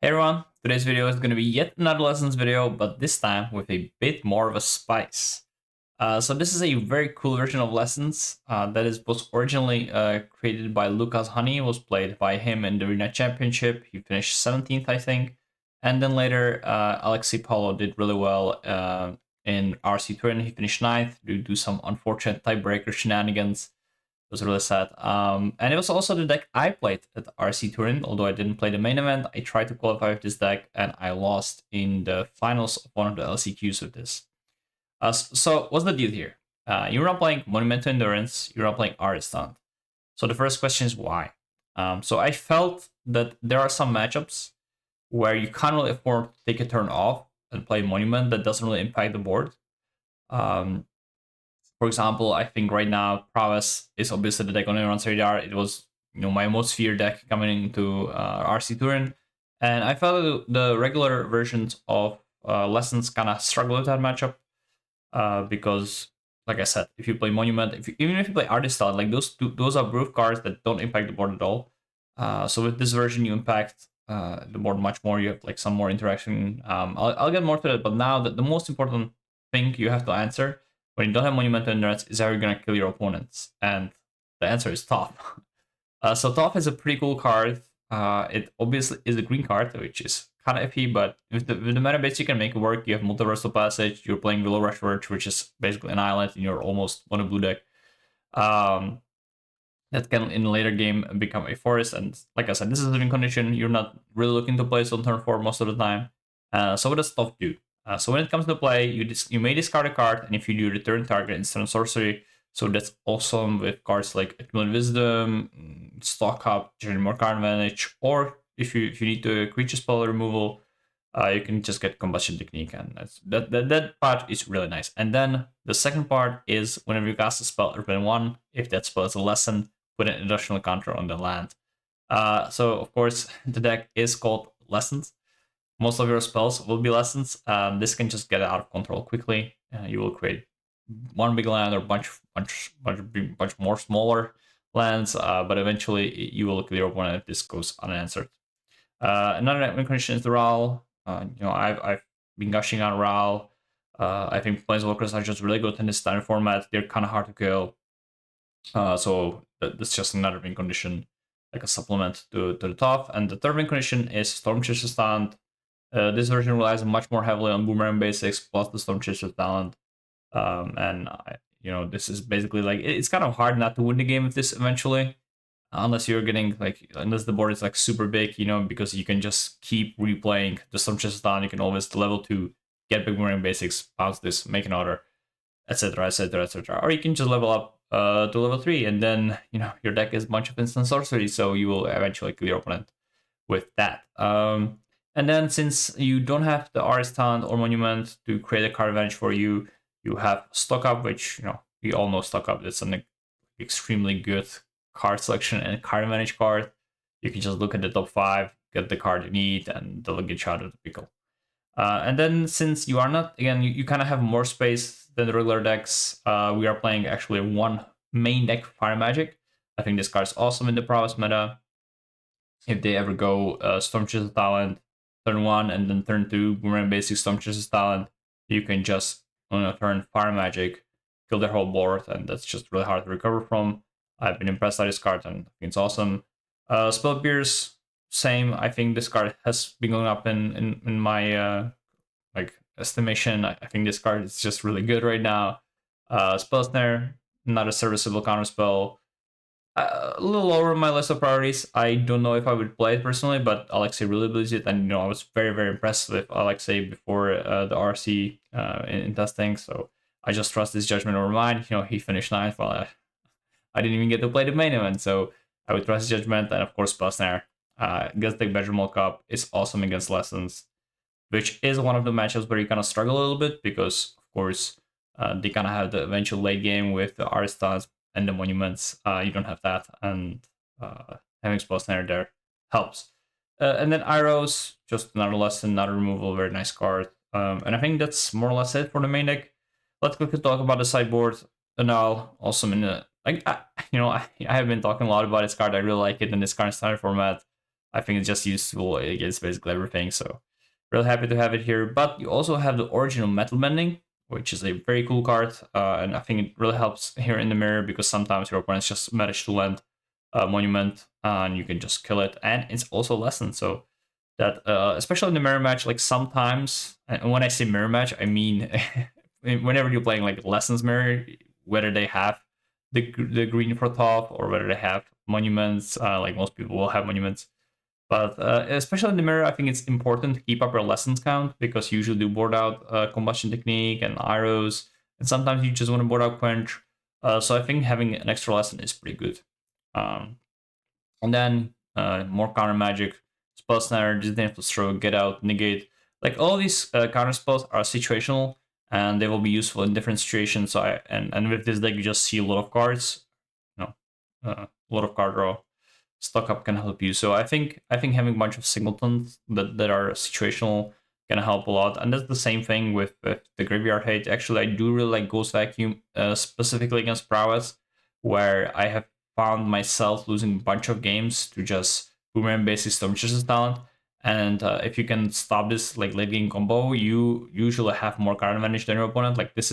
Hey everyone, today's video is going to be yet another lessons video, but this time with a bit more of a spice. So this is a very cool version of lessons was originally created by Lucas Honey, was played by him in the Arena Championship. He finished 17th, I think. And then later, Alexei Paulo did really well in RC Turin. He finished 9th due to some unfortunate tiebreaker shenanigans. It was really sad. And it was also the deck I played at RC Turin, although I didn't play the main event. I tried to qualify with this deck, and I lost in the finals of one of the LCQs with this. So what's the deal here? You're not playing Monument to Endurance, you're not playing Artistant. So the first question is why? So I felt that there are some matchups where you can't really afford to take a turn off and play Monument that doesn't really impact the board. For example, I think right now Prowess is obviously the deck on everyone's radar. It was my most feared deck coming into RC Turin, and I felt the regular versions of Lessons kind of struggle with that matchup because, like I said, if you play Monument, even if you play Artistan, like those are proof cards that don't impact the board at all. So with this version, you impact the board much more. You have like some more interaction. I'll get more to that, but now the most important thing you have to answer when you don't have Monumental Endurance is how you're going to kill your opponents. And the answer is Toph. So Toph is a pretty cool card. It obviously is a green card, which is kind of iffy, but with the meta base, you can make it work. You have Multiversal Passage, you're playing Willow Rushword, which is basically an island, and you're almost on a blue deck. That can, in a later game, become a forest. And like I said, this is a living condition. You're not really looking to play this on turn 4 most of the time. So what does Toph do? So when it comes to play, you may discard a card, and if you do, return target instant sorcery. So that's awesome with cards like Accumulate Wisdom, Stock Up, generate more card advantage, or if you need to creature spell removal, you can just get Combustion Technique, and that part is really nice. And then the second part is whenever you cast a spell urban 1, if that spell is a lesson, put an additional counter on the land. So of course the deck is called Lessons. Most of your spells will be lessons. This can just get out of control quickly. You will create one big land or bunch more smaller lands, but eventually you will kill your opponent if this goes unanswered. Another condition is the Ral. I've been gushing on Ral. I think Planeswalkers are just really good in this standard format. They're kind of hard to kill. So that's just another win condition, like a supplement to the top. And the third win condition is Stormchaser's Stand. This version relies much more heavily on Boomerang basics plus the Stormchaser's talent. This is basically like, it's kind of hard not to win the game with this eventually, unless you're getting unless the board is like super big, because you can just keep replaying the Stormchaser's Talent. You can always level 2, get big Boomerang basics, bounce this, make another, etc., etc., etc. Or you can just level up to level 3, and then your deck is a bunch of instant sorcery, so you will eventually kill your opponent with that. And then since you don't have the Artistan or Monument to create a card advantage for you, you have Stock Up, which we all know Stock Up. It's an extremely good card selection and card advantage card. You can just look at the top 5, get the card you need, and they'll get you out of the pickle. And then since you are not, again, you kind of have more space than the regular decks. We are playing actually one main deck, Fire Magic. I think this card is awesome in the Prowess meta. If they ever go Stormchaser's Talent turn 1 and then turn 2 Boomerang basic Stormchaser's Talent, you can just on a turn Fire Magic, kill their whole board, and that's just really hard to recover from. I've been impressed by this card, and I think it's awesome. Spell Pierce, same. I think this card has been going up in my estimation. I think this card is just really good right now. Spell Snare, not a serviceable counter spell. A little lower on my list of priorities. I don't know if I would play it personally, but Alexei really believes it, and I was very, very impressed with Alexei before the RC in testing. So I just trust his judgment over mine. He finished 9th. Well, I didn't even get to play the main event, so I would trust his judgment. And of course, Spell Snare against the Bedroom Cup is awesome against Lessons, which is one of the matchups where you kind of struggle a little bit because, of course, they kind of have the eventual late game with the Aristans and the Monuments. You don't have that, and having Spell Snare there helps. And then Iros, just another lesson, another removal, very nice card. And I think that's more or less it for the main deck. Let's quickly talk about the sideboard. Anal, awesome in the I have been talking a lot about this card. I really like it in this current standard format. I think it's just useful against basically everything. So really happy to have it here. But you also have the original metal bending, which is a very cool card, and I think it really helps here in the mirror because sometimes your opponents just manage to land a monument and you can just kill it, and it's also lessened. So that especially in the mirror match, like sometimes, and when I say mirror match, I mean whenever you're playing like lessons mirror, whether they have the green for top or whether they have monuments, like most people will have monuments. But especially in the mirror, I think it's important to keep up your lessons count because you usually do board out combustion technique and arrows, and sometimes you just want to board out quench. So I think having an extra lesson is pretty good. Um, and then more counter magic, spell snare, disdain to throw, get out, negate. Like all these counter spells are situational and they will be useful in different situations. So and with this deck you just see a lot of cards, a lot of card draw. Stock up can help you. So I think having a bunch of singletons that are situational can help a lot. And that's the same thing with the graveyard hate. Actually, I do really like Ghost Vacuum, specifically against prowess, where I have found myself losing a bunch of games to just boomerang basic Stormchaser's talent. And if you can stop this like late game combo, you usually have more card advantage than your opponent. Like this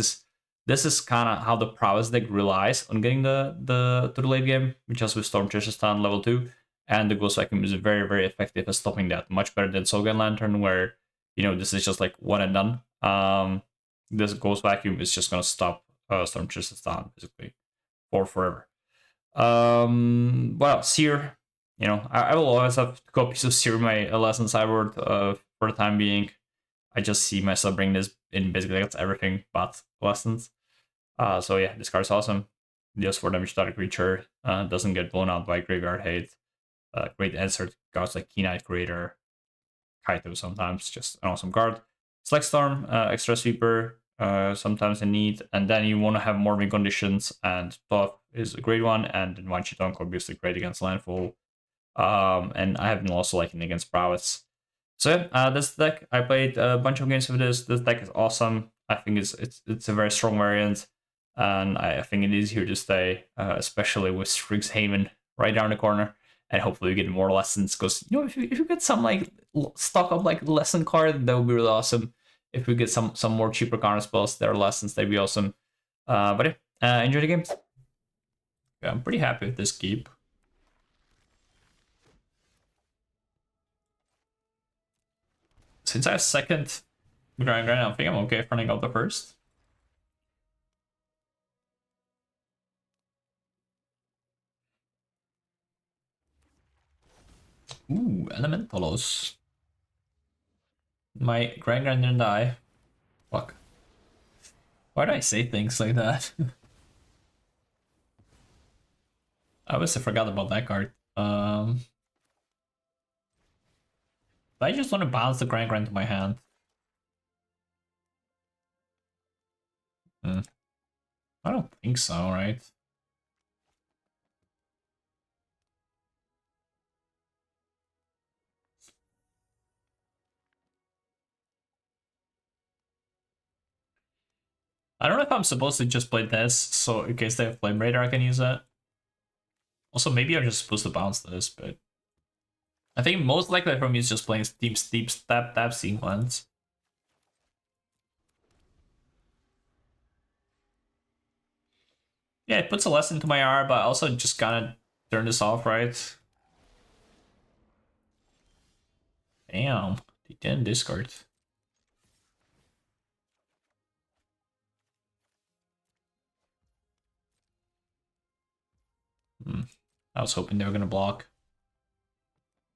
is kind of how the prowess deck relies on getting the to the late game, just with Stormchaser's talent level 2. And the Ghost Vacuum is very, very effective at stopping that, much better than Soulgan Lantern, where this is just like one and done. This Ghost Vacuum is just gonna stop Stormchaser's talent basically for forever. Well, Seer, I will always have copies of Seer in my lesson sideboard for the time being. I just see myself bring this in basically against everything but lessons. So yeah, this card's awesome. Deals 4 damage to the creature, doesn't get blown out by graveyard hate. Great answer to cards like Keynight Creator, Kaito sometimes, just an awesome card. Select Storm, extra sweeper, sometimes in need, and then you want to have more win conditions, and Toph is a great one, and then One Chitonk obviously great against landfall. And I have been also liking against prowess. So this deck, I played a bunch of games with this. This deck is awesome. I think it's a very strong variant, and I think it is here to stay, especially with Strixhaven right down the corner. And hopefully we get more lessons, because if you get some like stock up like lesson card, that would be really awesome. If we get some more cheaper counter spells that are lessons, that'd be awesome. But yeah, enjoy the games. Yeah, I'm pretty happy with this keep. Since I have second grind, I think I'm okay running out the first. Ooh, Elementalos. My grand didn't die. Fuck. Why do I say things like that? I obviously forgot about that card. I just want to bounce the grand to my hand. I don't think so, right? I don't know if I'm supposed to just play this, so in case they have Flame Raider, I can use that. Also, maybe I'm just supposed to bounce this, but I think most likely for me is just playing steep tap sequence. Yeah, it puts a less into my R, but I also just gotta turn this off, right? Damn, they didn't discard. I was hoping they were gonna block.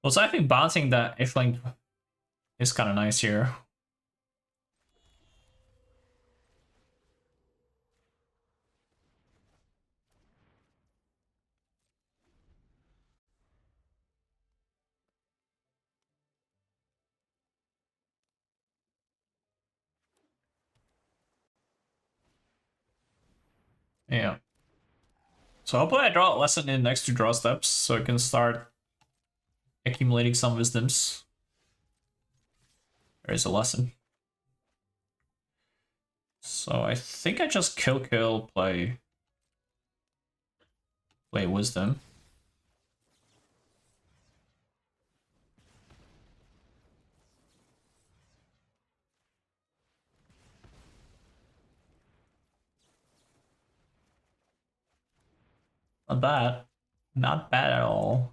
Well, so I think bouncing that Ifling is kind of nice here. Yeah. So hopefully I draw a lesson in next to draw steps, so I can start accumulating some wisdoms. There is a lesson. So I think I just kill, play wisdom. Not bad. Not bad at all.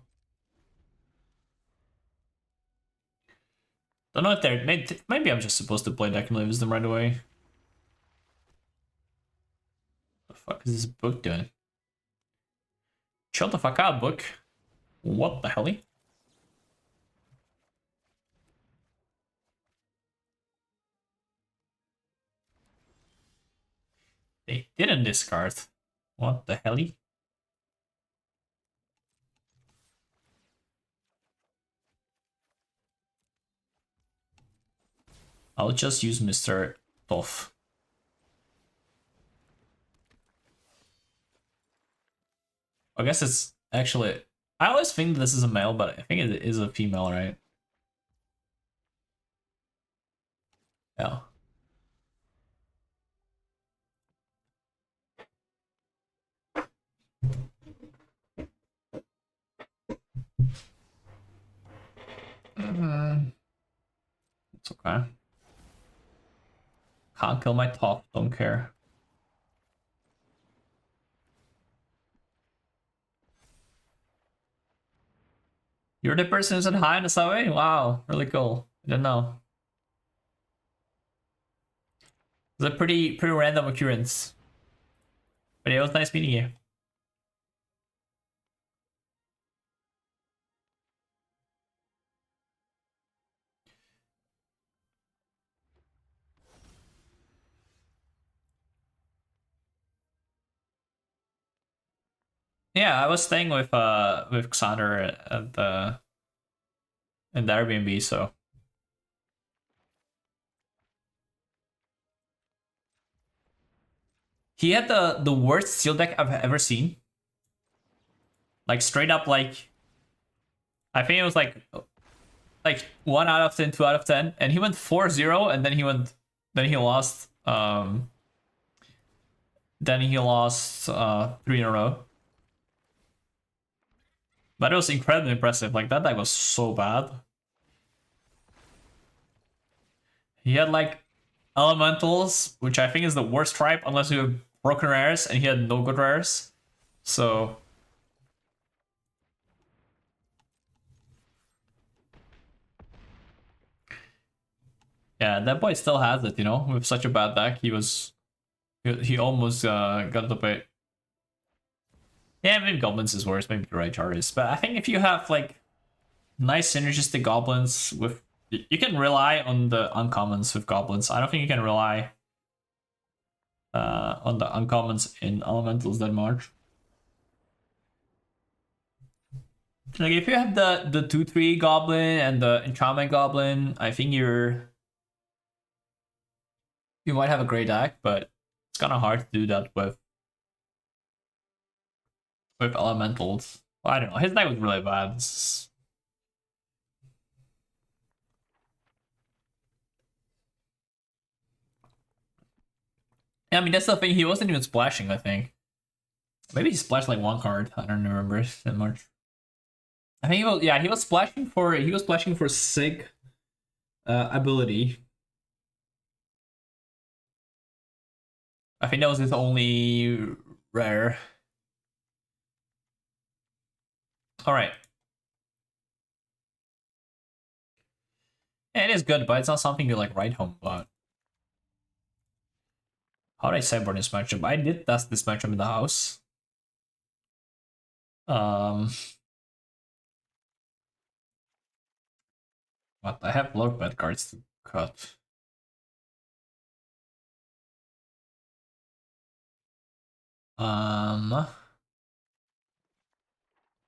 Don't know if they're... Maybe I'm just supposed to play Deck and Wisdom right away. What the fuck is this book doing? Chill the fuck out, book. What the hell? They didn't discard. What the hell? I'll just use Mr. Toph. I guess it's actually... I always think this is a male, but I think it is a female, right? Yeah. It's okay. Can't kill my top, don't care. You're the person who's in high in the subway? Wow, really cool. I didn't know. It's a pretty random occurrence. But it was nice meeting you. Yeah, I was staying with Xander at the in the Airbnb, so he had the worst steel deck I've ever seen. Like straight up, like I think it was like 1 out of 10, 2 out of 10, and he went 4-0, and then he lost three in a row. But it was incredibly impressive. Like that deck was so bad. He had like elementals, which I think is the worst tribe unless you have broken rares, and he had no good rares. So yeah, that boy still has it, you know, with such a bad deck. He almost got the bait. Yeah, maybe goblins is worse, maybe the right chart is. But I think if you have like nice synergistic goblins with, you can rely on the uncommons with goblins. I don't think you can rely on the uncommons in elementals that much. Like if you have the 2/3 goblin and the enchantment goblin, I think you might have a great deck, but it's kind of hard to do that with elementals. Well, I don't know. His deck was really bad. Yeah, I mean that's the thing. He wasn't even splashing. I think maybe he splashed like one card. I don't remember that much. I think he was. Yeah, he was splashing for Sig ability. I think that was his only rare. All right. Yeah, it is good, but it's not something you like write home about. How did I sideboard this matchup? I did test this matchup in the house. But I have a lot of bad cards to cut.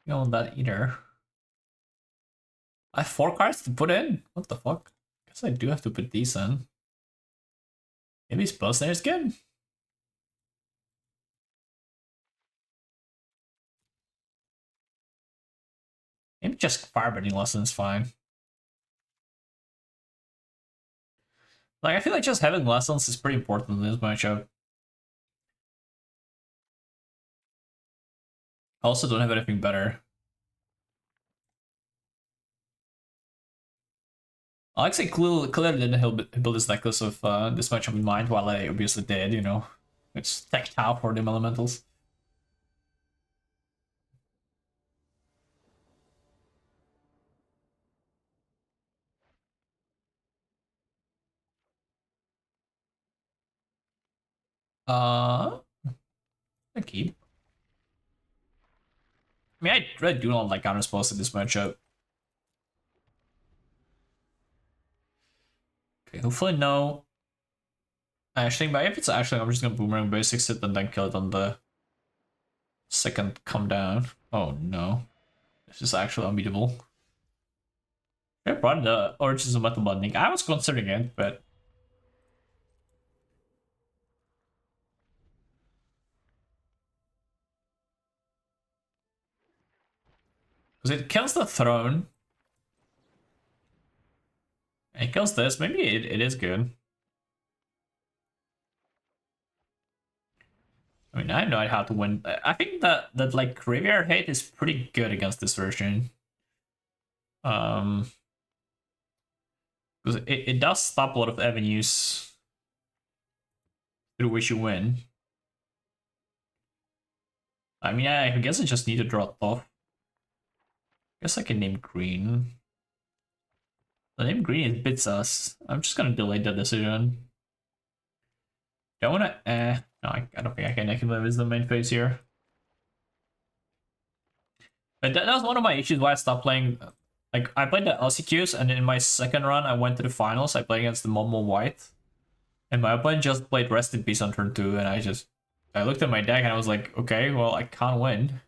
You don't want that either. I have 4 cards to put in? What the fuck? Guess I do have to put these in. Maybe Spell Snare is good. Maybe just Firebending Lesson is fine. Like, I feel like just having lessons is pretty important in this matchup. I also don't have anything better. Alexei clearly didn't build his necklace with this matchup in mind, while I obviously did, you know. It's tech top for them elementals. I keep. I mean, I really do not like counter spells in this matchup. Okay, hopefully no. Actually, but if it's actually, I'm just gonna boomerang basics it and then kill it on the second come down. Oh no. This is actually unbeatable. I brought the Origins of Metal Bonding. I was considering it, but because it kills the throne. It kills this. Maybe it is good. I mean, I have no idea how to win. I think that like Graveyard Hate is pretty good against this version. Um, because it does stop a lot of avenues through which you win. I mean, I guess I just need to draw Toph. Guess I can name green. The name green is bit sus. I'm just gonna delay the decision. Don't wanna. No, I don't think I can accumulate as the main phase here. But that was one of my issues why I stopped playing. Like, I played the LCQs, and in my second run, I went to the finals. I played against the Momo White. And my opponent just played Rest in Peace on turn 2, and I looked at my deck and I was like, okay, well, I can't win.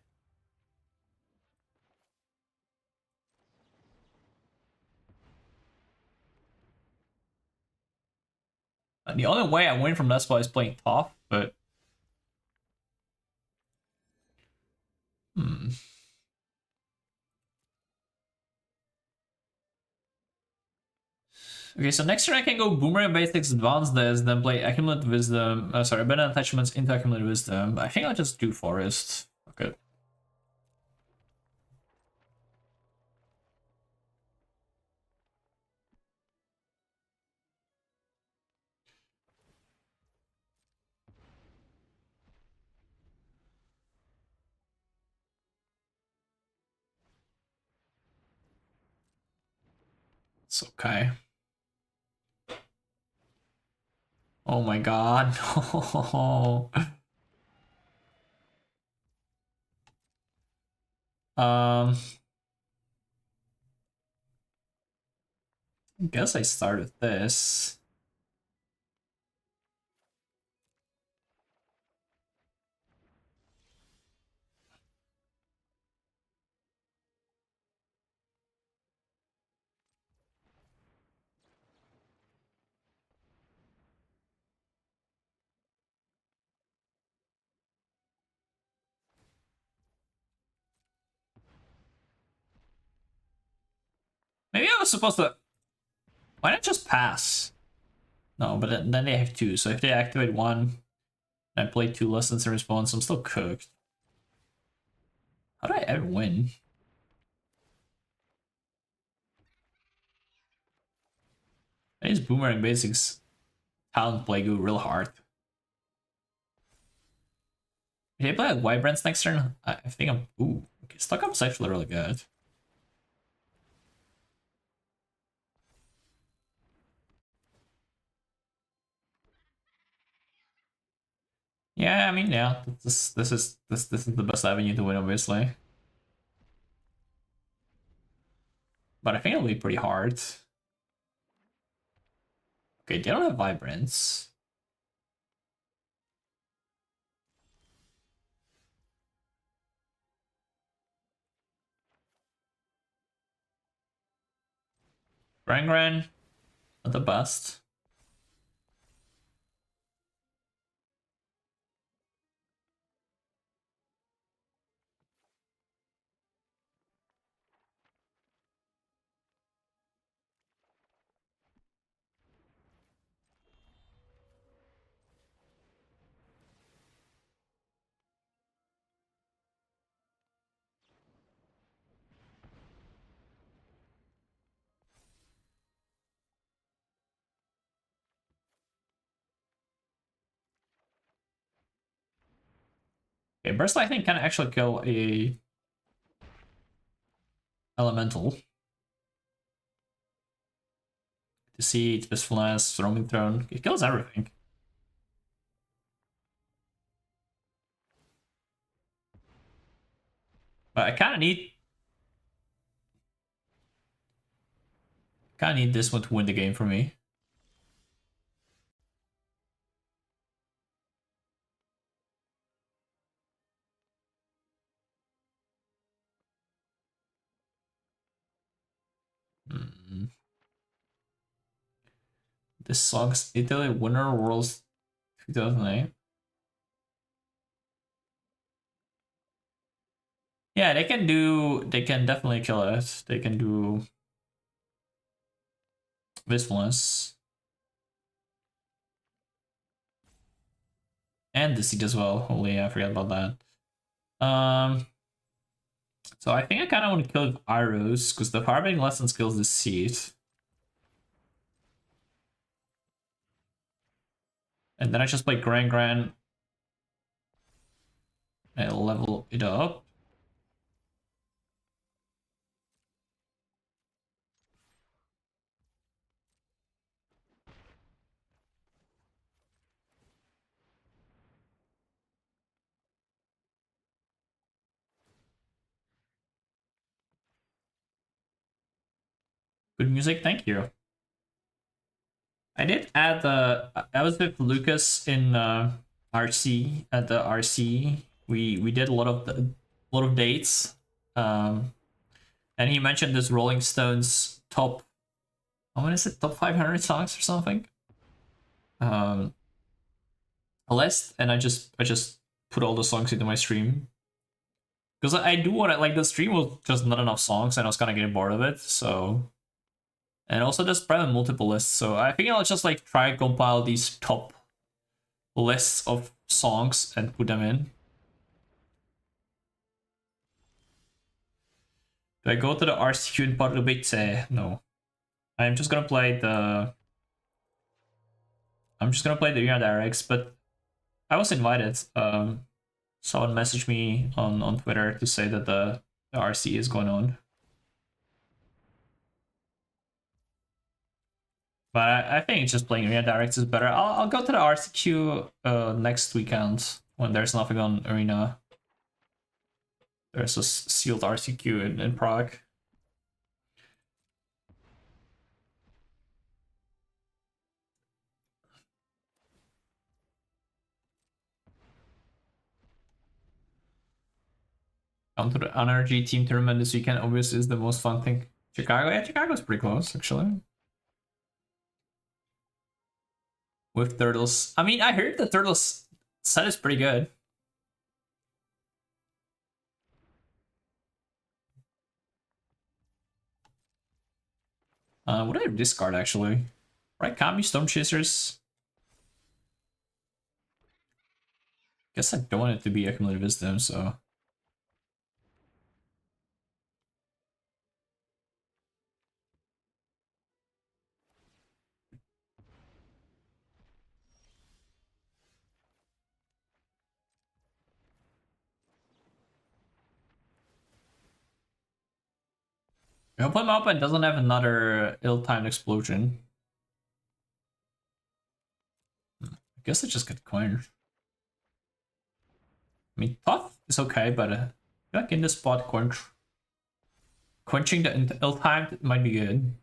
And the only way I win from that spot is playing Toph, but hmm. Okay, so next turn I can go Boomerang Basics, advance this, then play Accumulate Wisdom. Sorry, Abandon Attachments into Accumulate Wisdom. I think I'll just do Forest. Okay. It's okay. Oh my god. No. I guess I start with this. Maybe I was supposed to. Why not just pass? No, but then they have two. So if they activate one, and I play 2 lessons in response, I'm still cooked. How do I ever win? I use Boomerang Basics talent play go real hard. If I play like Wybrants next turn, I think I'm. Ooh, okay, Stuck Up's actually really good. Yeah, I mean, yeah, this is the best avenue to win, obviously. But I think it'll be pretty hard. Okay, they don't have Vibrance. Gran, not the best. Okay, Burst Lightning can actually kill a Elemental. Deceit, Wistfulness, Roaming Throne. It kills everything. But I kind of need this one to win the game for me. Mm. This song's Italy Winter Worlds 2008. Yeah, they can definitely kill it. They can do Wistfulness. And Deceit as well. Holy, I forgot about that. So I think I kind of want to kill Iros, because the Firebending Lessons kills Deceit. And then I just play Grand Grand and level it up. Good music, thank you. I did add I was with Lucas in RC at the RC. We did a lot of dates. And he mentioned this Rolling Stones top, what is it, top 500 songs or something. A list, and I just put all the songs into my stream, because I do want to, like, the stream was just not enough songs and I was kind of getting bored of it. So, and also there's probably multiple lists, so I think I'll just like try and compile these top lists of songs and put them in. Do I go to the RCQ in Pardubice? No. I'm just gonna play the Arena Directs, but I was invited. Someone messaged me on Twitter to say that the RC is going on. But I think it's just playing Arena Directs is better. I'll go to the RCQ next weekend when there's nothing on Arena. There's a sealed RCQ in Prague. Come to the NRG team tournament this weekend. Obviously, is the most fun thing. Chicago, yeah, Chicago's pretty close actually. With Turtles, I mean, I heard the Turtles set is pretty good. What did I discard actually? Right, Kami, Storm Chasers. Guess I don't want it to be Accumulated Wisdom, so. I hope him up and doesn't have another ill-timed explosion. I guess I just get coined. I mean, Toph is okay, but like in this spot, quenching the ill-timed might be good.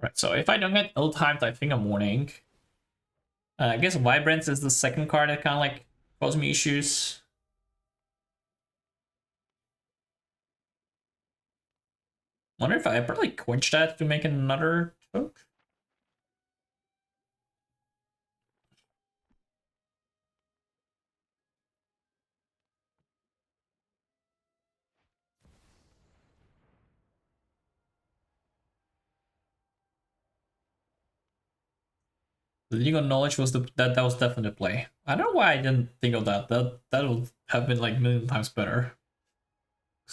Right, so if I don't get ill-timed, I think I'm winning. I guess Vibrance is the second card that kind of like causes me issues. Wonder if I probably quench that to make another choke. The legal knowledge was that was definitely the play. I don't know why I didn't think of that. That would have been like a million times better.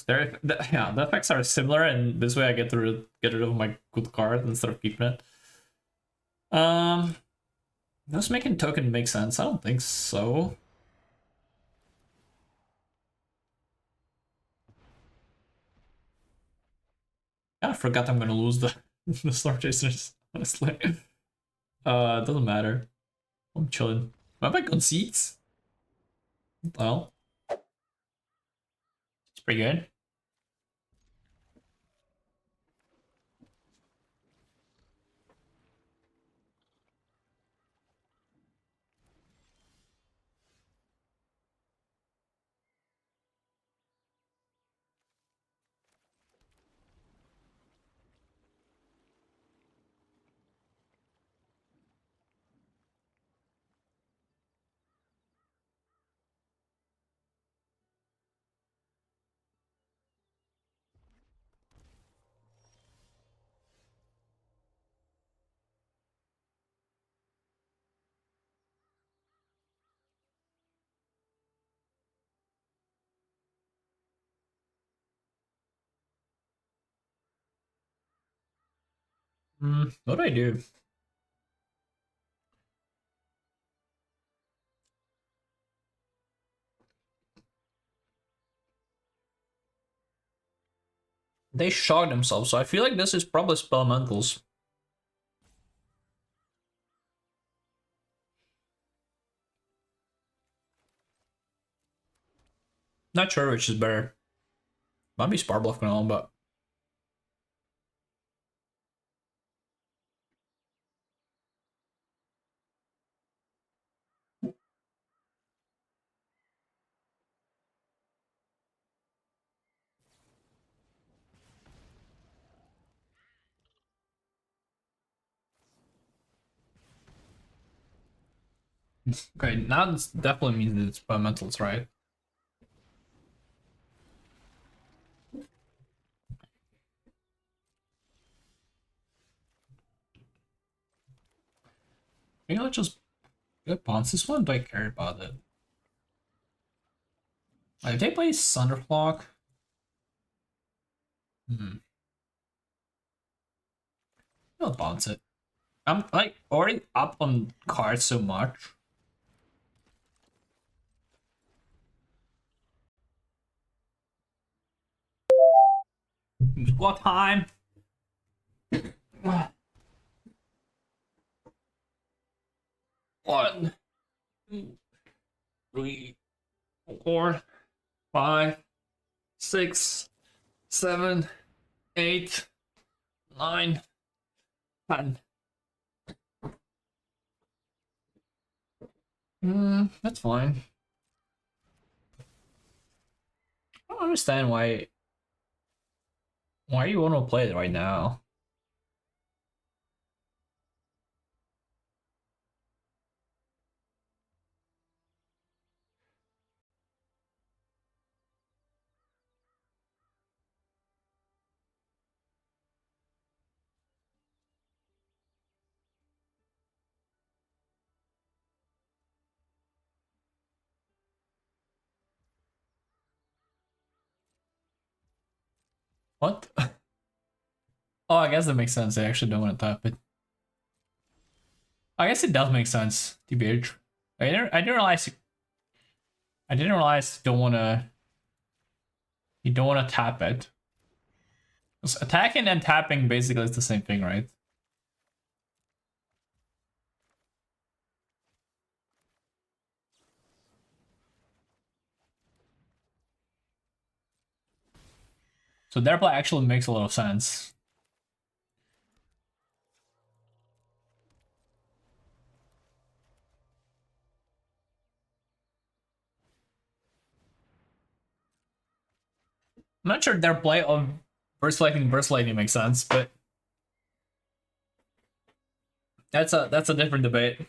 Yeah, the effects are similar, and this way I get rid of my good card instead of keeping it. Does making token make sense? I don't think so. I forgot I'm gonna lose the the Star Chasers, honestly. It doesn't matter. I'm chilling. Am I conceits? Well, it's pretty good. What do I do? They shocked themselves, so I feel like this is probably Spellmentals. Not sure which is better. Might be Sparbluff and all, but okay, now this definitely means that it's Spellmentals, right? Maybe I'll just bounce this one. Do I care about it? Like, if they play Thunderflock, I'll bounce it. I'm like already up on cards so much. What time? 1, 2, 3, 4, 5, 6, 7, 8, 9, 10. That's fine. I don't understand why you want to play it right now. What? Oh, I guess that makes sense. I actually don't want to tap it. I guess it does make sense, TBH. I didn't realize. I didn't realize you don't wanna. You don't wanna tap it. 'Cause attacking and tapping basically is the same thing, right? So their play actually makes a lot of sense. I'm not sure their play of burst lightning makes sense, but that's a different debate.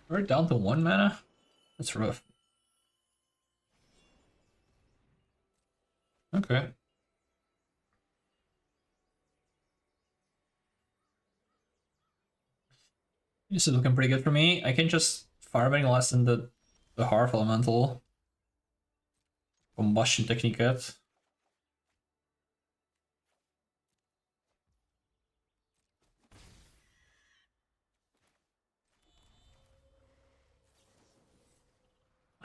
We're down to 1 mana? That's rough. Okay. This is looking pretty good for me. I can just firebending less than the Harv Elemental. Combustion technique it.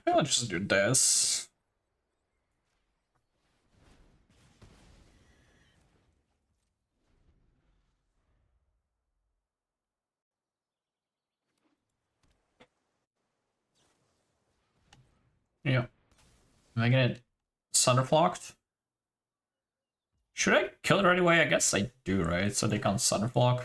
I'll just do this. Yeah. Am I gonna Thunderflocked? Should I kill it right away? I guess I do, right? So they can't Thunderflock.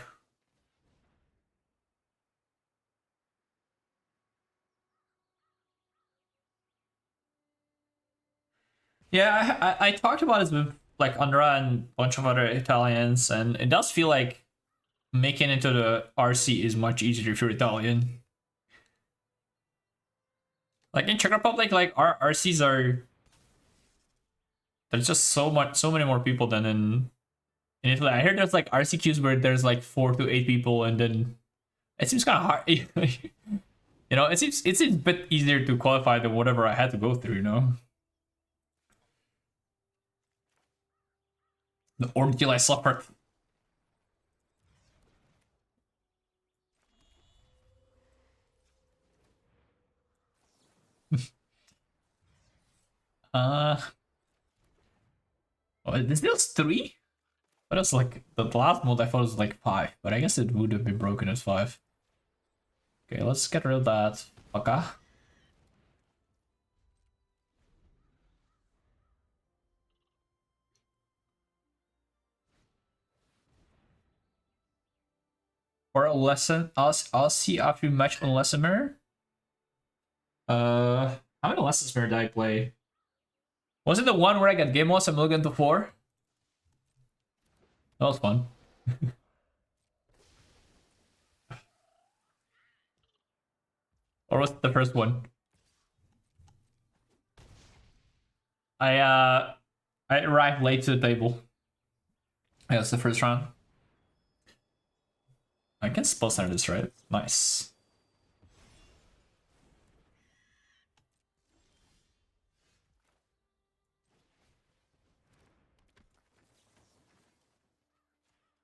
Yeah, I talked about this with like Andra and a bunch of other Italians, and it does feel like making it into the RC is much easier if you're Italian. Like in Czech Republic, like our RCs are there's just so many more people than in Italy. I heard there's like RC queues where there's like 4 to 8 people, and then it seems kind of hard. You know, it seems a bit easier to qualify than whatever I had to go through. You know, the ordeal I suffered. uh, oh, this deal's 3. But it's like the last mode I thought was like 5, but I guess it would have been broken as 5. Okay, let's get rid of that. Okay. Or a lesson. I'll see after you match on lesson mirror. How many lessons mirror did I play? Was it the one where I got game loss and Mulligan to 4? That was fun. Or was it the first one? I arrived late to the table. Yeah, it's the first round. I can spell center this, right? Nice.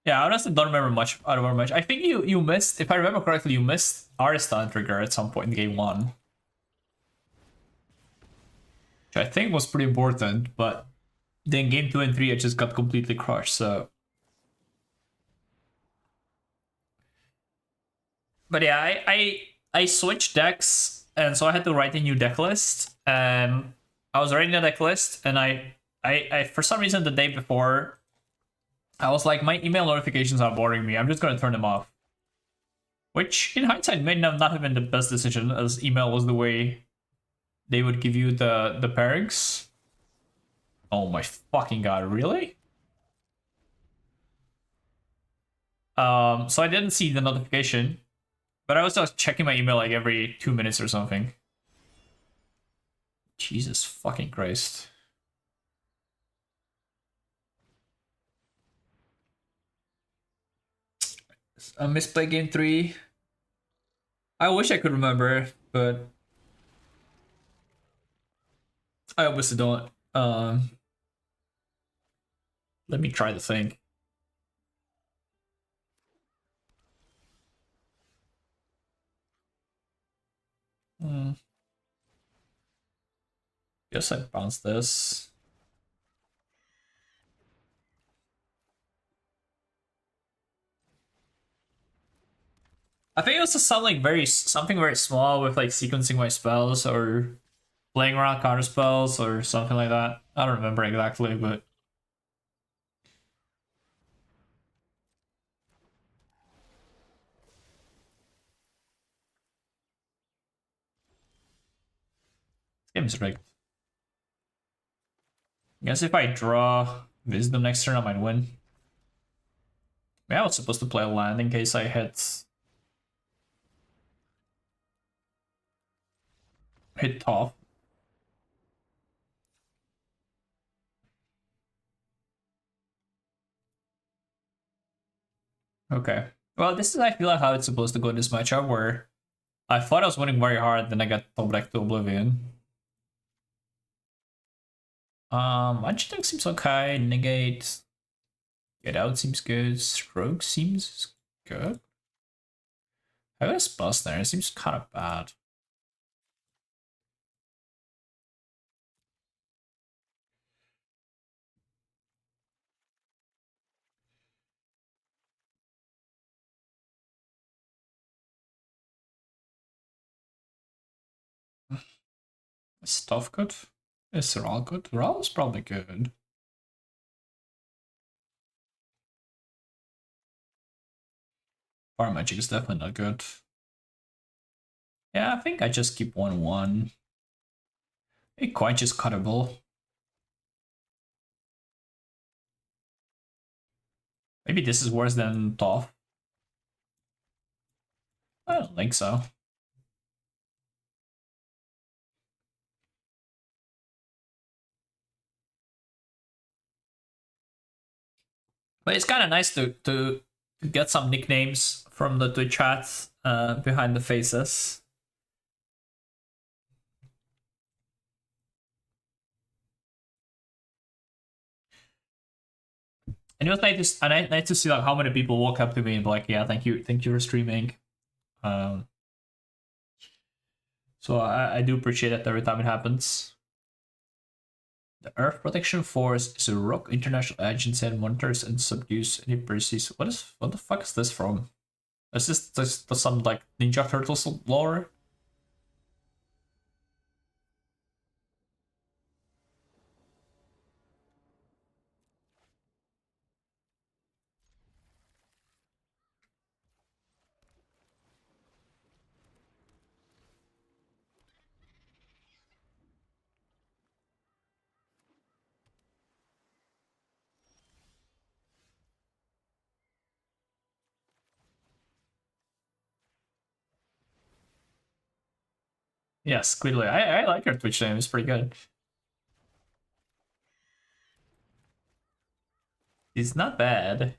Yeah, I honestly don't remember much. I don't remember much. I think you missed, if I remember correctly, you missed Aristan trigger at some point in game 1. Which I think was pretty important, but then game 2 and 3 I just got completely crushed, so. But yeah, I switched decks, and so I had to write a new deck list. And I was writing a deck list, and I for some reason the day before, I was like, my email notifications are boring me. I'm just gonna turn them off. Which, in hindsight, may not have been the best decision, as email was the way they would give you the pairings. Oh my fucking god, really? So I didn't see the notification, but I was just checking my email like every 2 minutes or something. Jesus fucking Christ. I misplay game 3. I wish I could remember, but I obviously don't. Let me try to think. Guess I bounce this. I think it was just something very small with like sequencing my spells or playing around counter spells or something like that. I don't remember exactly, but this game's rigged. I guess if I draw Wisdom next turn, I might win. Maybe I was supposed to play a land in case I hit. hit Toph. Okay. Well, this is, I feel like, how it's supposed to go in this matchup, where I thought I was winning very hard, then I got top deck to Oblivion. Magic seems okay. Negate. Get out seems good. Stroke seems good. I got a Spus there. It seems kind of bad. Is stuff good? Is Serral good? Serral is probably good. Fire Magic is definitely not good. Yeah, I think I just keep 1-1. It quite just cuttable. Maybe this is worse than Toph. I don't think so. But it's kind of nice to get some nicknames from the Twitch chat behind the faces. And it was nice to see like how many people walk up to me and be like, "Yeah, thank you for streaming." So I do appreciate it every time it happens. The Earth Protection Force is a rock international agency and monitors and subdues any persons. What the fuck is this from? Is this some like Ninja Turtles lore? Yes, clearly. I like your Twitch name. It's pretty good. It's not bad.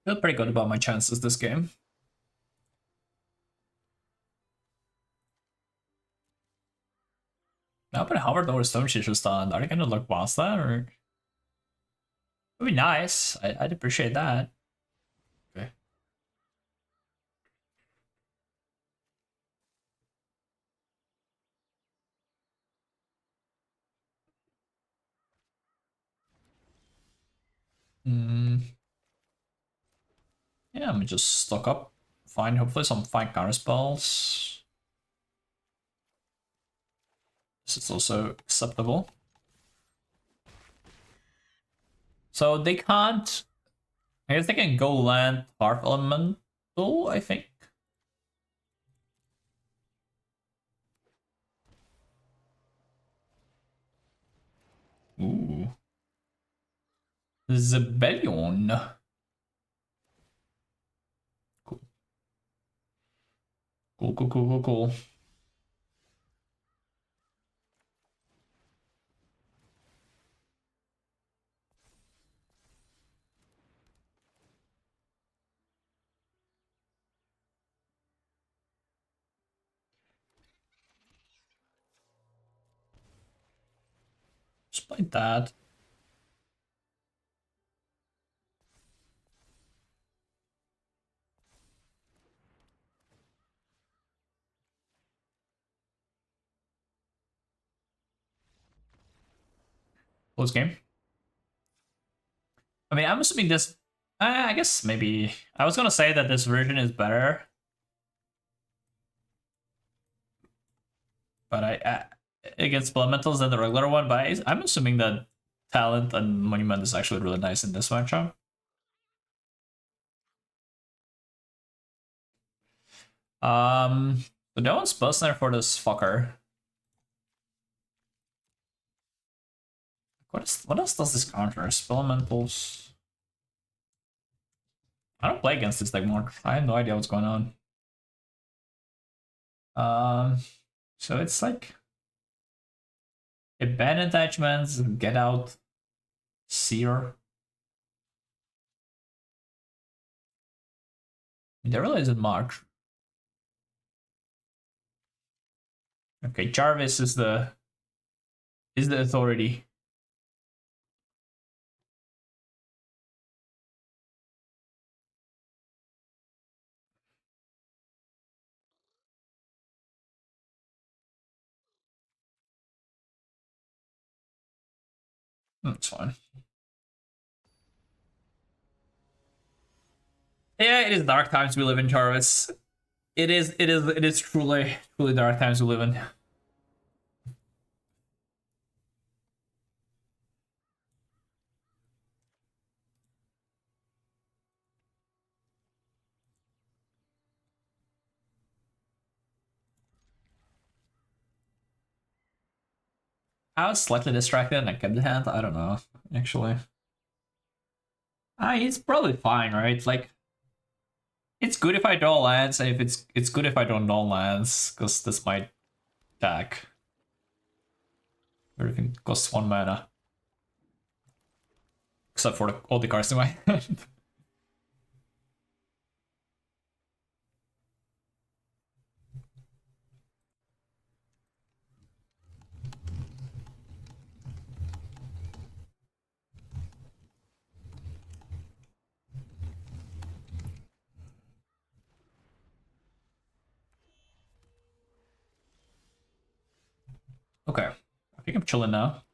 Feel pretty good about my chances this game. Now, but Howard over Stone Shish's done. Are they gonna look past that, or? Would be nice. I'd appreciate that. Okay. Yeah, I'm gonna just stock up. Find hopefully some fine counter spells. This is also acceptable. So they can't. I guess they can go land Harp Elemental, I think. Ooh. Zebellion. Cool. Cool. Just like that. Close game. I mean, I'm assuming this. I guess maybe. I was gonna say that this version is better. but I against elementals than the regular one. But I'm assuming that talent and monument is actually really nice in this matchup. So no one's Bustner for this fucker. What else does this counter? Elementals. I don't play against this deck more. I have no idea what's going on. So it's like ban attachments, get out, seer. There really isn't much. Okay, Jarvis is the authority. That's fine. Yeah, it is dark times we live in, Jarvis. It is truly dark times we live in. I was slightly distracted and I kept the hand. I don't know, actually. It's probably fine, right? Like, it's good if I draw lands, and if it's good if I don't draw lands, because this might attack. Everything costs 1 mana. Except for all the cards in my hand. Okay, I think I'm chilling now.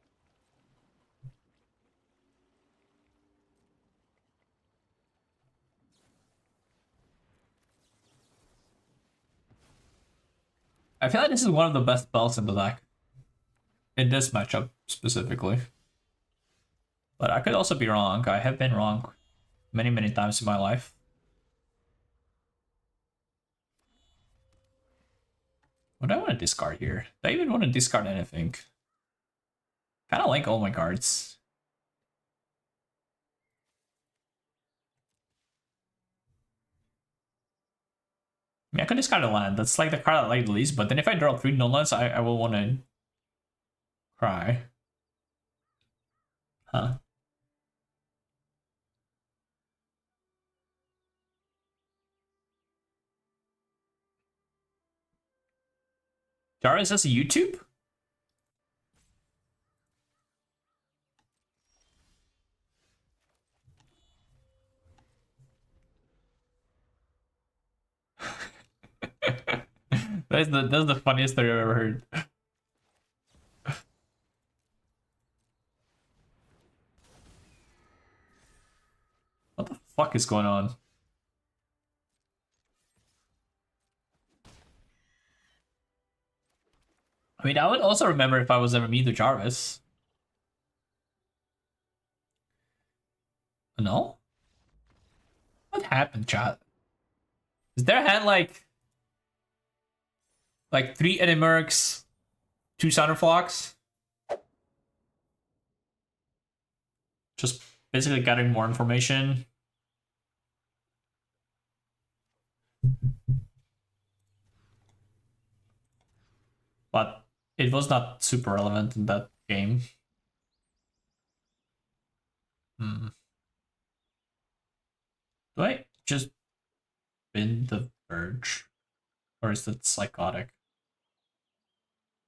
I feel like this is one of the best spells in the deck. In this matchup, specifically. But I could also be wrong. I have been wrong many times in my life. What do I want to discard here? Do I even want to discard anything? Kind of like all my cards. I mean, I could discard a land. That's like the card I like the least. But then if I draw 3 no-lands, I will want to cry. Huh. Jarvis has a YouTube? that's the funniest story I've ever heard. What the fuck is going on? I mean, I would also remember if I was ever mean to Jarvis. No? What happened, chat? Is their hand like 3 Edimerks, 2 Soundflocks? Just basically gathering more information. But it was not super relevant in that game. Do I just bin the Verge? Or is that psychotic?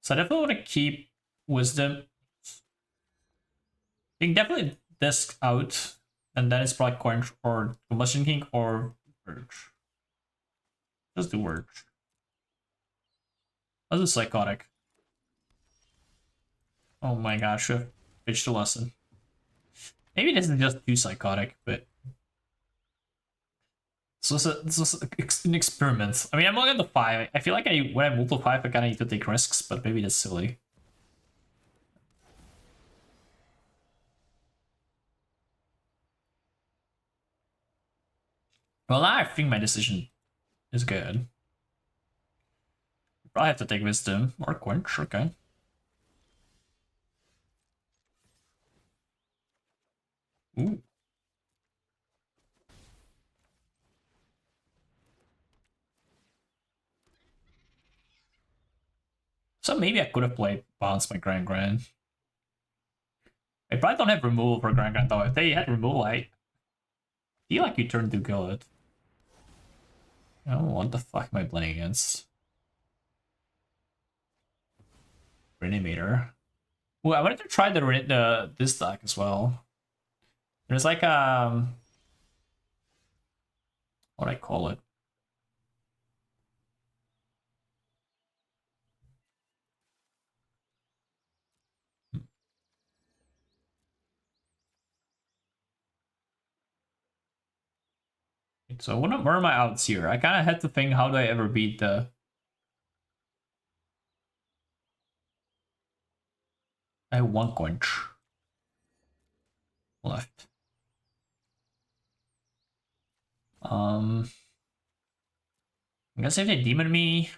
So I definitely want to keep Wisdom. You can definitely disc out, and then it's probably Coin or Combustion King or Verge. Just do Verge. That's a psychotic. Oh my gosh, I've pitched a lesson. Maybe this is just too psychotic, but This was an experiment. I mean, I'm looking at the 5. I feel like when I move to 5, I kind of need to take risks, but maybe that's silly. Well, now I think my decision is good. Probably have to take Wisdom or Quench, okay. Ooh. So maybe I could have played Bounce my Grand. I probably don't have removal for Grand though. If they had removal, I feel like you turn to good. Oh, what the fuck am I playing against? Reanimator. Well, I wanted to try this deck as well. There's like what do I call it? So what are my outs here? I kind of had to think, how do I ever beat the... I have one quench left. I guess if they demon me,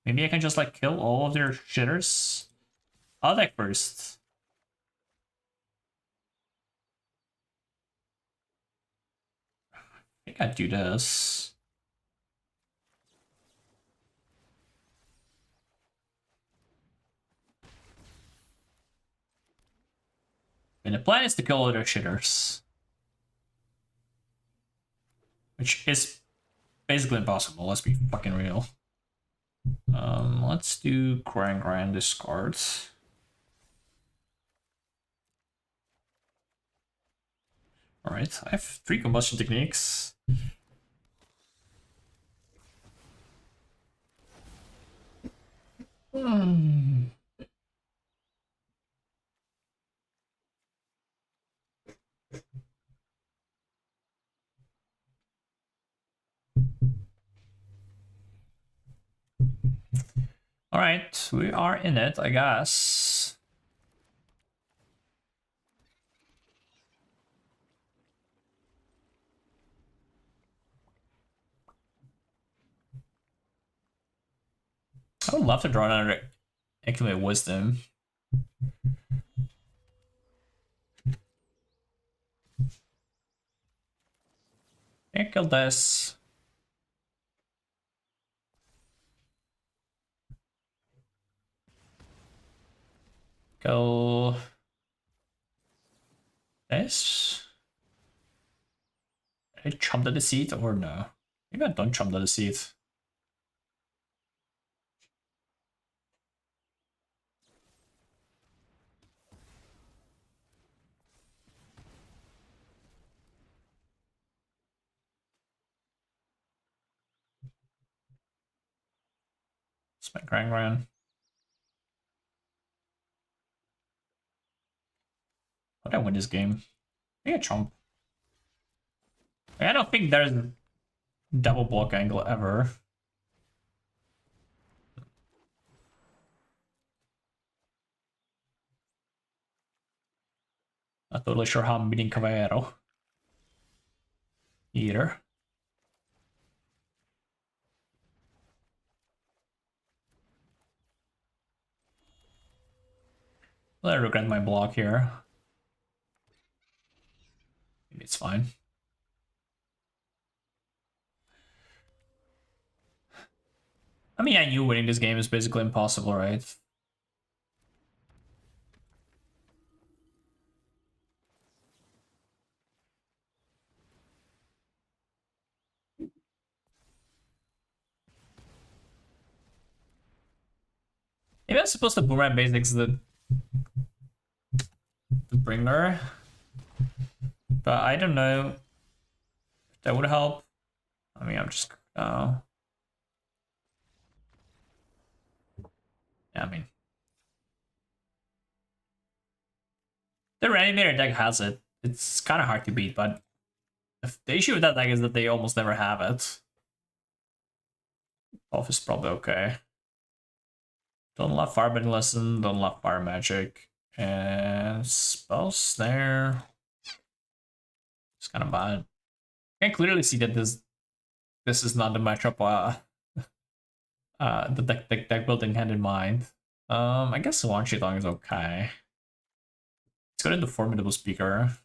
maybe I can just like kill all of their shitters. I'll deck first. I think I'd do this. And the plan is to kill all their shitters. Which is basically impossible, let's be fucking real. Let's do Grand discards. Alright, I have 3 combustion techniques. Alright, we are in it, I guess. I would love to draw another Accumulate Wisdom. Can't kill this. Go this. I chump the deceit or no? Maybe I don't chump the deceit. Spent Grand. How did I win this game? I think I chump. I don't think there's double block angle ever. Not totally sure how I'm beating Caballero. Either. Well, I regret my block here. Maybe it's fine. I mean, I knew winning this game is basically impossible, right? Maybe I'm supposed to boomerang basics the bringer, but I don't know if that would help. I mean, I'm just yeah, I mean, the reanimator deck has it. It's kind of hard to beat, but The issue with that deck is that they almost never have it. Toph is probably okay. Don't love Firebending Lesson, don't love Fire Magic. And Spell Snare. It's kind of bad. I can clearly see that this is not the matchup the deck building had in mind. I guess One Shitong is okay. It's got into Formidable Speaker.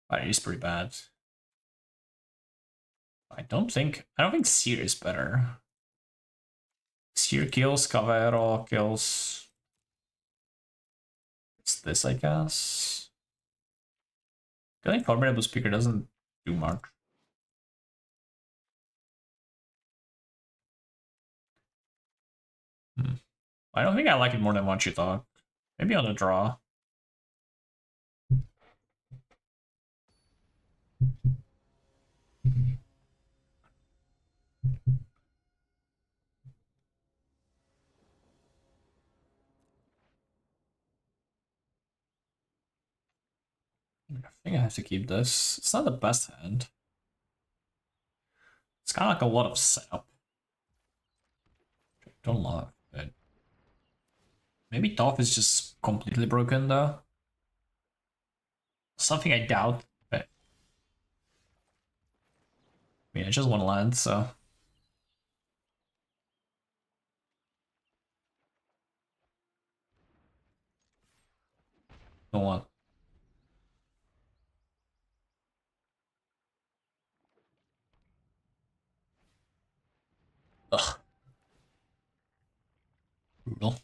But it is pretty bad. I don't think Seer is better. Seer kills, Cavero kills. It's this, I guess. I think Formidable Speaker doesn't do much. I don't think I like it more than what you thought. Maybe on the draw. I think I have to keep this. It's not the best hand. It's kind of like a lot of setup. Don't love it. Maybe Toph is just completely broken though. Something I doubt. But I mean, I just want to land, so. Don't want. Ugh. Brutal.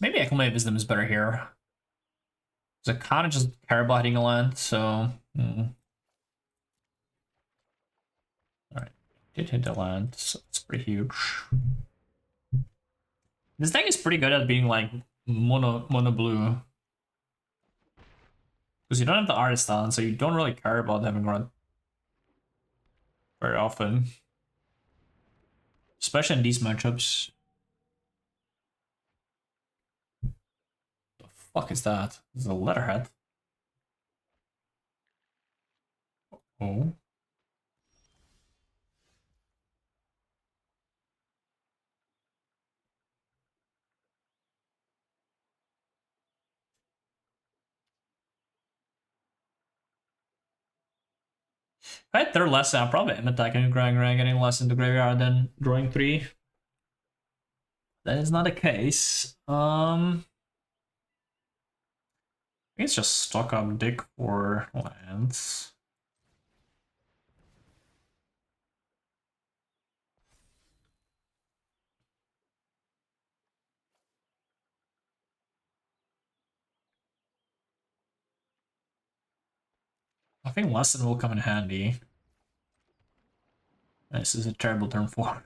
Maybe Acclimate Wisdom is better here. Because I kind of just care about hitting a land, so. Alright. Did hit the land, so it's pretty huge. This deck is pretty good at being like mono blue. Because you don't have the artist on, so you don't really care about having run very often. Especially in these matchups. The fuck is that? It's a letterhead. Oh. If I had third lesson, I'll probably am attacking Grand getting less into graveyard than drawing 3. That is not the case. I think it's just stock up Dick for lands. I think lesson will come in handy. This is a terrible turn 4.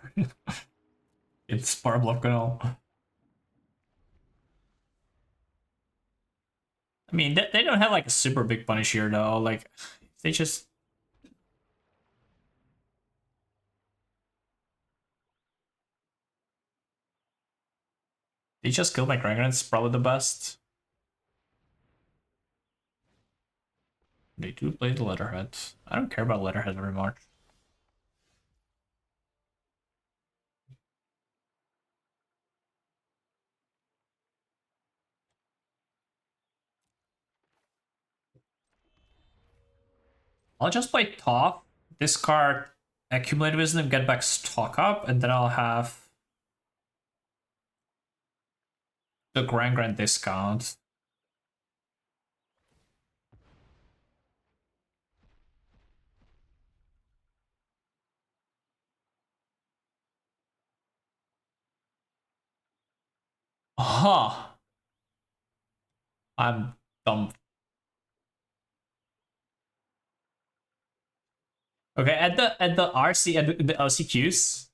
It's Power Bluff Canal. I mean, they don't have like a super big punish here though. Like, they just. They just killed my Kraken. It's probably the best. They do play the letterhead. I don't care about letterhead very much. I'll just play Toph, discard Accumulated Wisdom, get back stock up, and then I'll have the Grand discount. Huh. I'm dumb. Okay, at the RC at the LCQs,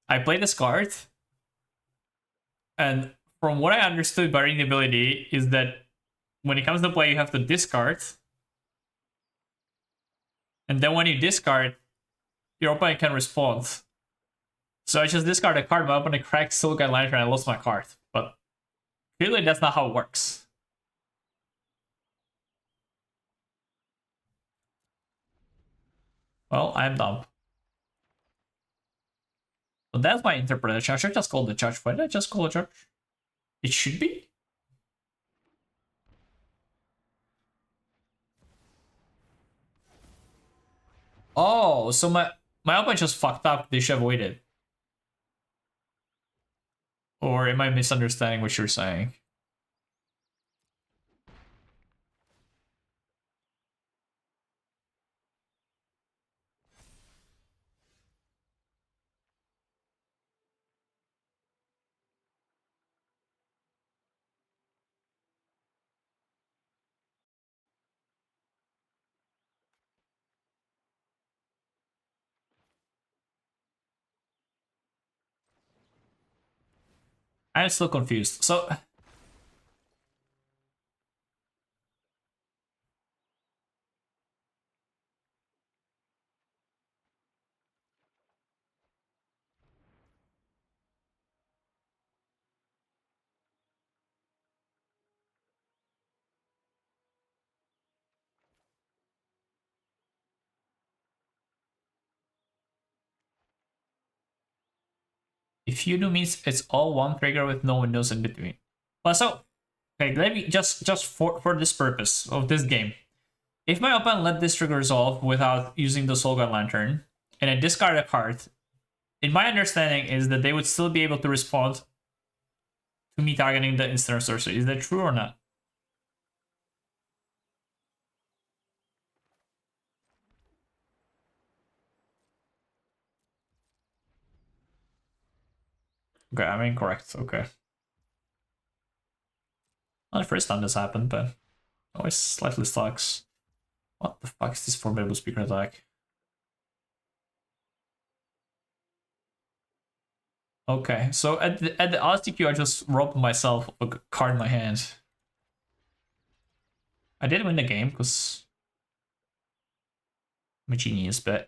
I played this card, and from what I understood by reading the ability is that when it comes to play, you have to discard, and then when you discard, your opponent can respond. So I just discard a card, my opponent cracks Silicon Lantern, and I lost my card. But clearly that's not how it works. Well, I'm dumb. So that's my interpretation. I should just call the judge. Why did I just call the judge? It should be? Oh, so my opponent just fucked up. They should have waited. Or am I misunderstanding what you're saying? I'm still confused. So if you do means it's all one trigger with no windows in between. Well, so okay, let me just for this purpose of this game. If my opponent let this trigger resolve without using the Soul God Lantern, and I discard a card, in my understanding is that they would still be able to respond to me targeting the instant or sorcery. Is that true or not? Okay, I'm incorrect. Okay. Not the first time this happened, but always slightly sucks. What the fuck is this formidable speaker attack? Okay, so at the RSTQ, I just robbed myself of a card in my hand. I did win the game because I'm a genius, but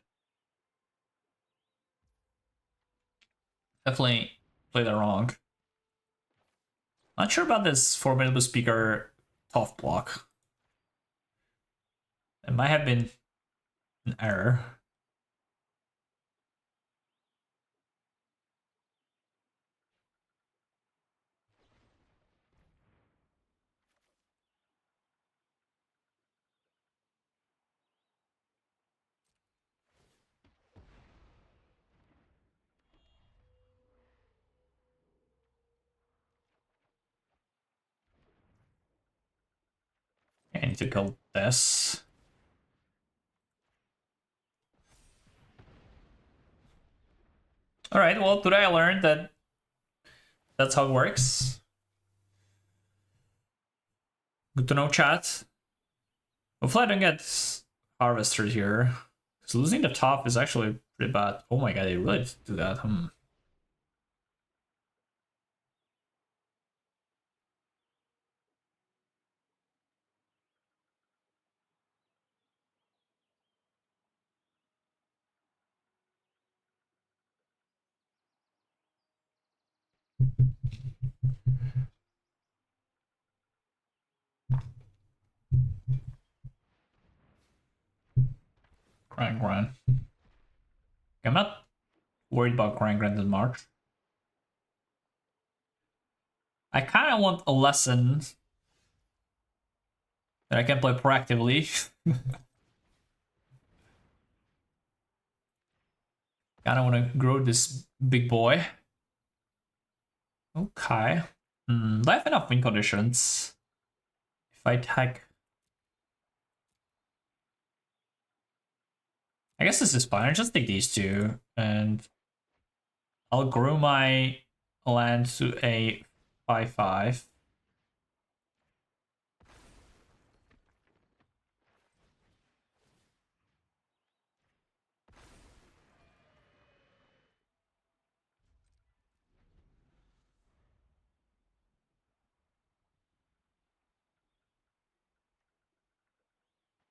definitely played that wrong. Not sure about this formidable speaker Toph block. It might have been an error. I need to kill this. Alright, well, today I learned that that's how it works. Good to know, chat. Hopefully I don't get harvested here. Because losing the top is actually pretty bad. Oh my god, they really do that. Grand. I'm not worried about Grand this March. I kind of want a lesson that I can play proactively. Kind of want to grow this big boy. Okay. Do I have enough win conditions? If I attack... I guess this is fine. I'll just take these two, and I'll grow my land to a 5/5.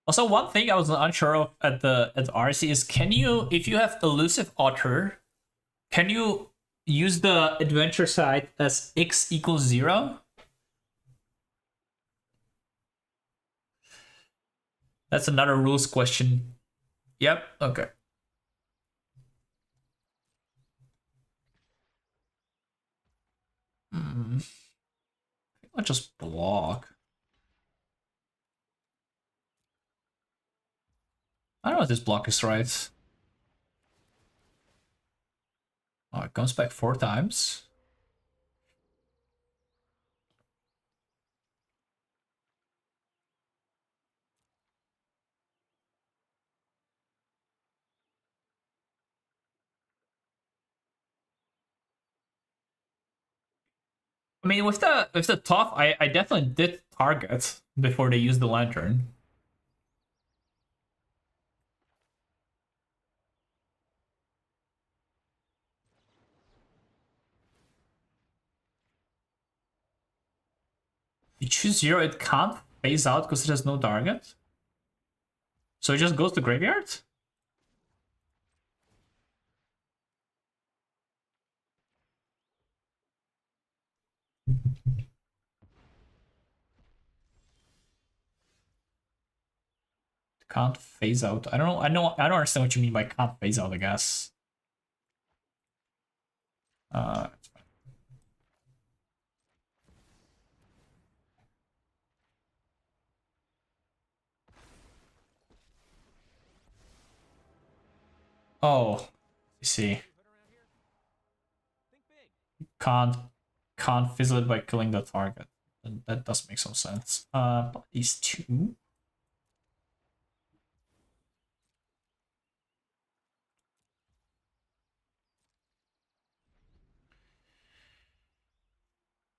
Also, one thing I was unsure of at the RC is, can you, if you have elusive otter, can you use the adventure side as x equals 0? That's another rules question. Yep. Okay. I'll just block. I don't know if this block is right. Oh, it comes back 4 times. I mean, with the Toph, I definitely did target before they used the lantern. You choose 0, it can't phase out because it has no target. So it just goes to graveyard? Can't phase out. I don't know. I don't understand what you mean by can't phase out, I guess. It's fine. Oh, I see. Can't fizzle it by killing the target. That does make some sense. But these two.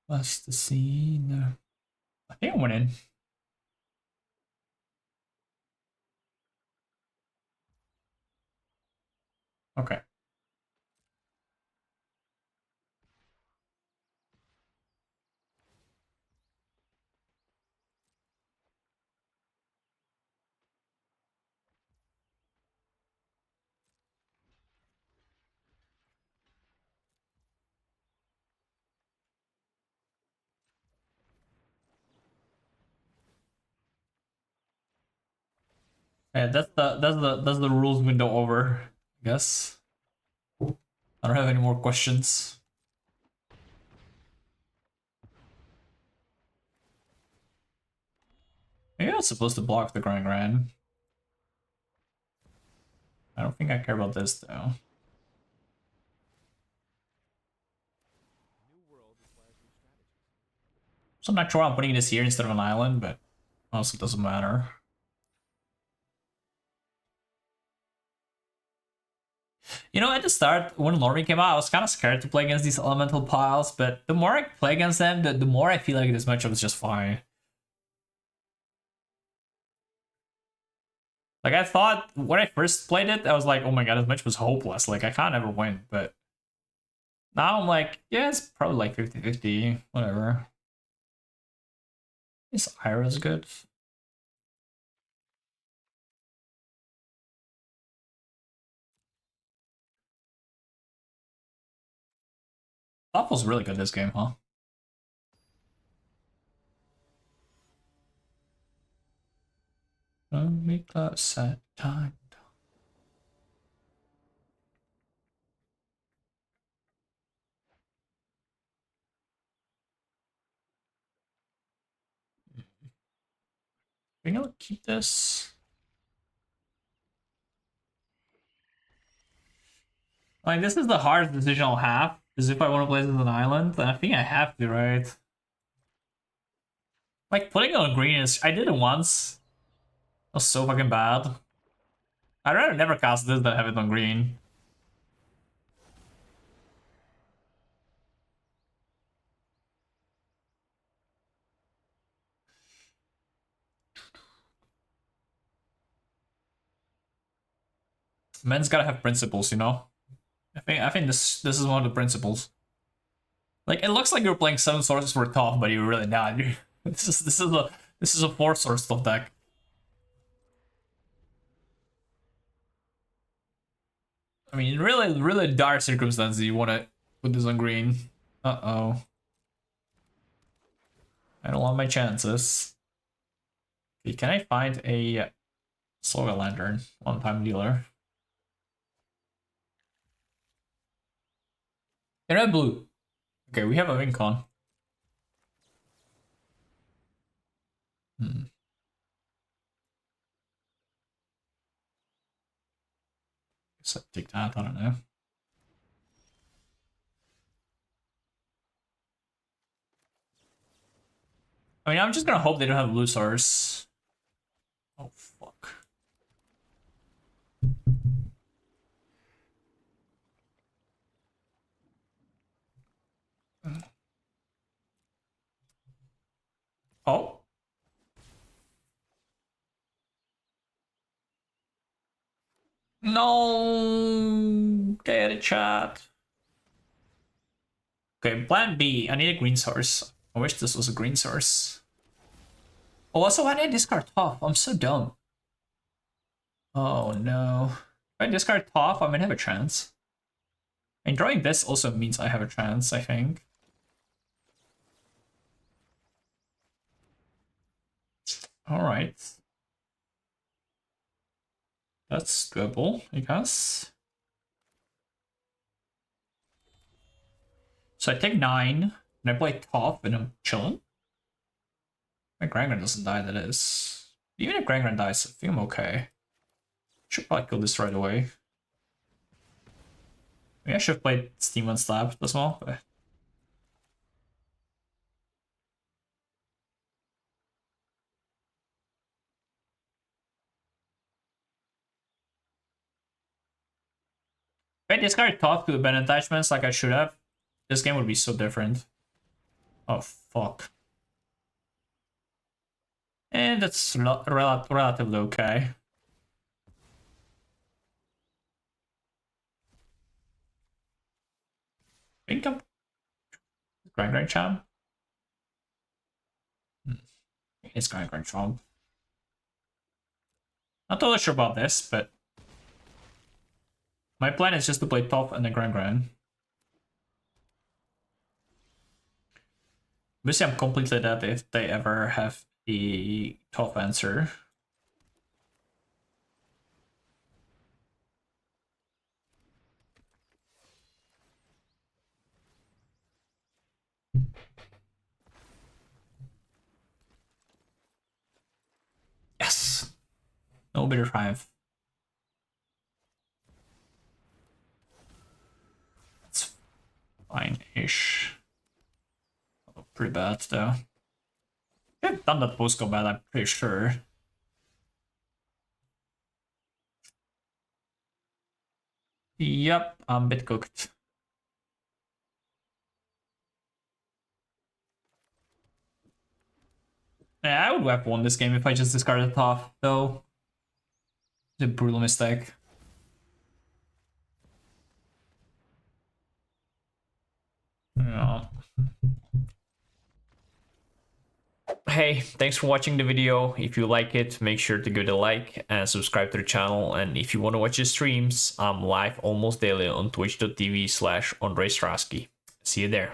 What's the scene? I think I went in. Okay. Yeah, that's the rules window over, I guess. I don't have any more questions. Maybe I was supposed to block the Grand. I don't think I care about this though. So I'm not sure I'm putting this here instead of an island, but also doesn't matter. You know, at the start, when Lormi came out, I was kind of scared to play against these elemental piles, but the more I play against them, the more I feel like this matchup is just fine. Like, I thought, when I first played it, I was like, oh my god, this match was hopeless. Like, I can't ever win, but now I'm like, yeah, it's probably like 50-50, whatever. This Ira's good. Toph was really good this game, huh? Don't make that sad time. We gonna keep this. Like, this is the hardest decision I'll have, is if I want to play this as an island. And I think I have to, right? Like, putting on green is... I did it once. It was so fucking bad. I'd rather never cast this than have it on green. Men's gotta have principles, you know? I think this is one of the principles. Like, it looks like you're playing 7 sources for Toph, but you're really not. This is a 4 source Toph deck. I mean, really, really dire circumstances, you want to put this on green. Uh-oh. I don't want my chances. Okay, can I find a soil lantern? One-time dealer. And red blue. Okay, we have a win con. Guess I take that, I don't know. I mean, I'm just gonna hope they don't have blue stars. Oh, fuck. Oh. No. Get it, chat. Okay, plan B. I need a green source. I wish this was a green source. Oh, also, I need to discard Toph. I'm so dumb. Oh, no. If I discard Toph, I might have a chance. And drawing this also means I have a chance, I think. Alright. That's doable, I guess. So I take 9, and I play Toph, and I'm chilling. My Grangren doesn't die, that is. Even if Grangren dies, I think I'm okay. Should probably kill this right away. Maybe I should have played Steam on Slab as well, but... If I discard Toph to abandon attachments like I should have, this game would be so different. Oh, fuck. And that's relatively okay. I think I'm... Grand Champ? It's Grand Champ. Not totally sure about this, but... My plan is just to play Toph and the Grand. Obviously, I'm completely dead if they ever have a Toph answer. Yes! No bitter triumph. That's fine-ish. Oh, pretty bad, though. I've done that post-combat, I'm pretty sure. Yep, I'm a bit cooked. Yeah, I would have won this game if I just discarded Toph, though. It's a brutal mistake. Yeah. Hey, thanks for watching the video. If you like it, make sure to give it a like and subscribe to the channel. And if you want to watch the streams, I'm live almost daily on twitch.tv/AndrejStrasky. See you there.